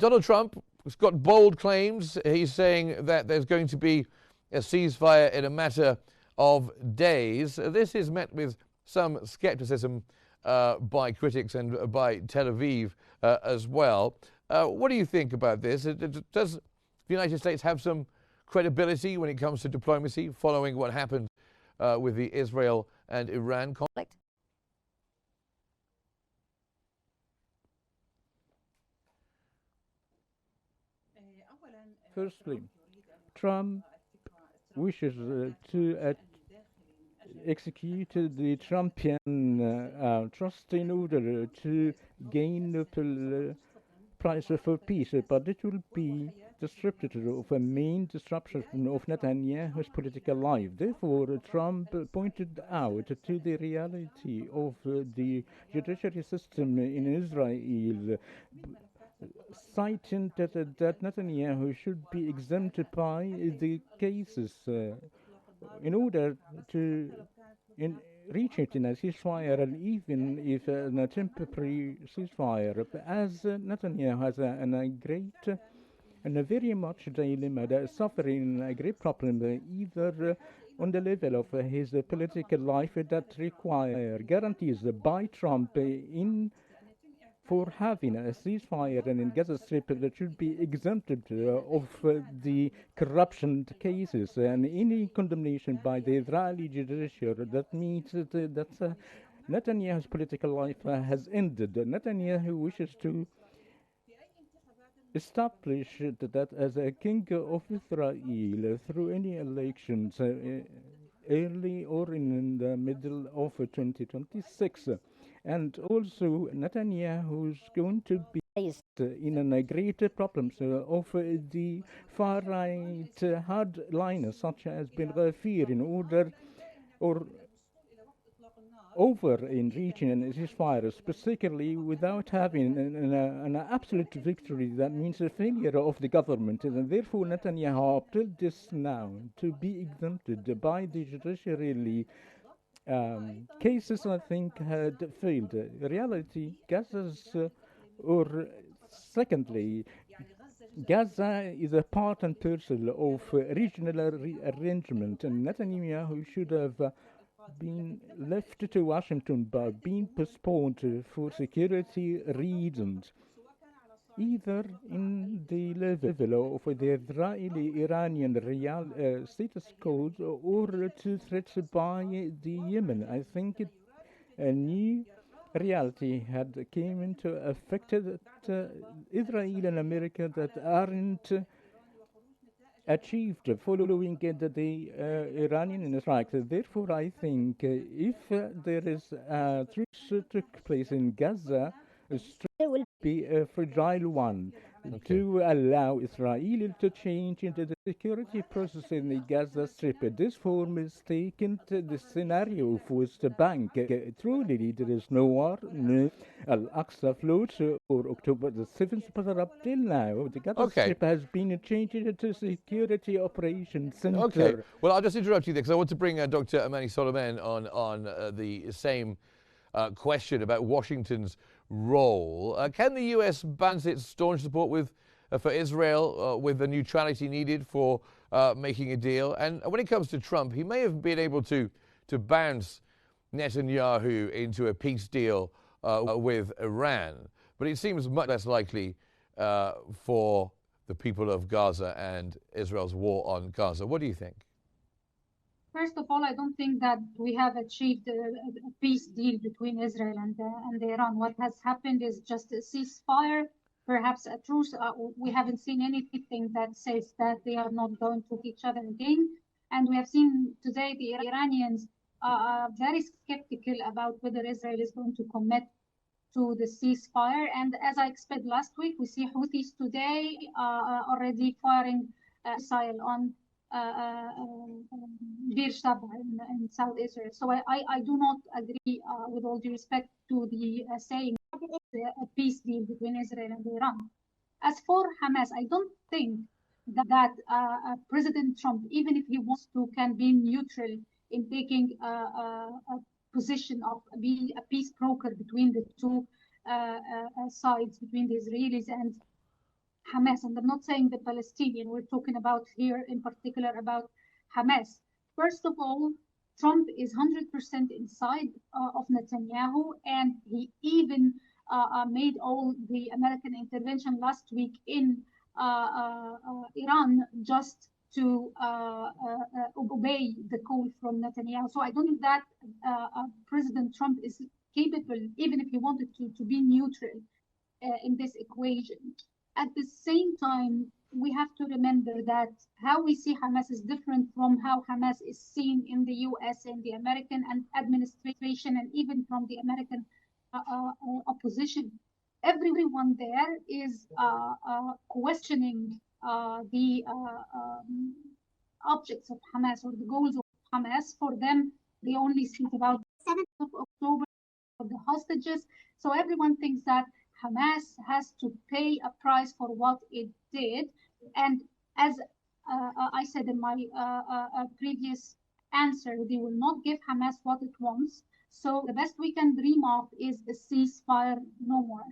Donald Trump has got bold claims. He's saying that there's going to be a ceasefire in a matter of days. This is met with some skepticism by critics and by Tel Aviv as well. What do you think about this? Does the United States have some credibility when it comes to diplomacy following what happened with the Israel and Iran conflict? Firstly, Trump wishes to execute the Trumpian trust in order to gain the price for peace, but it will be disrupted of a main disruption of Netanyahu's political life. Therefore, Trump pointed out to the reality of the judiciary system in Israel, citing that Netanyahu should be exempted by the cases in order to reach it in a ceasefire, and even if a temporary ceasefire, as Netanyahu has a great and a very much dilemma, suffering a great problem, either on the level of his political life that require guarantees by Trump for having a ceasefire and in Gaza Strip that should be exempted of the corruption cases, and any condemnation by the Israeli judiciary, that means that Netanyahu's political life has ended. Netanyahu wishes to establish that as a king of Israel through any elections early or in the middle of 2026. And also, Netanyahu is going to be in a greater problems of the far-right hardliners, such as Ben Ghafir, in order or over in reaching a ceasefire, specifically without having an absolute victory. That means a failure of the government, and therefore Netanyahu up till this now to be exempted by the judiciary cases, I think, had failed. Reality, Gaza's, or secondly, Gaza is a part and parcel of regional arrangement, and Netanyahu should have been left to Washington but been postponed for security reasons, either in the level of the Israeli-Iranian status quo or to threats by the Yemen. I think a new reality had came into effect that Israel and America that aren't achieved following the Iranian strikes. Therefore, I think if there is a truce took place in Gaza, it will be a fragile one to allow Israel to change into the security process in the Gaza Strip. This form is taken to the scenario of West Bank. Truly, there is no war. No. Al-Aqsa floats for October the 7th, but up till now, the Gaza Strip has been changed into security operations center. Okay. Well, I'll just interrupt you there because I want to bring Dr. Amani Solomon on the same question about Washington's role. Can the U.S. balance its staunch support for Israel with the neutrality needed for making a deal? And when it comes to Trump, he may have been able to bounce Netanyahu into a peace deal with Iran, but it seems much less likely for the people of Gaza and Israel's war on Gaza. What do you think? First of all, I don't think that we have achieved a peace deal between Israel and Iran. What has happened is just a ceasefire, perhaps a truce. We haven't seen anything that says that they are not going to hit each other again. And we have seen today the Iranians are very skeptical about whether Israel is going to commit to the ceasefire. And as I expected last week, we see Houthis today already firing missile on Bir Shaba in South Israel. So I do not agree, with all due respect, to the saying a peace deal between Israel and Iran. As for Hamas, I don't think that President Trump, even if he wants to, can be neutral in taking a position of being a peace broker between the two sides, between the Israelis and Hamas, and I'm not saying the Palestinian, we're talking about here in particular about Hamas. First of all, Trump is 100% inside of Netanyahu, and he even made all the American intervention last week in Iran just to obey the call from Netanyahu. So I don't think that President Trump is capable, even if he wanted to be neutral in this equation. At the same time, we have to remember that how we see Hamas is different from how Hamas is seen in the US and the American administration, and even from the American opposition. Everyone there is questioning the objects of Hamas or the goals of Hamas. For them, they only speak about 7th of October, of the hostages. So everyone thinks that Hamas has to pay a price for what it did. And as I said in my previous answer, they will not give Hamas what it wants. So the best we can dream of is a ceasefire no more.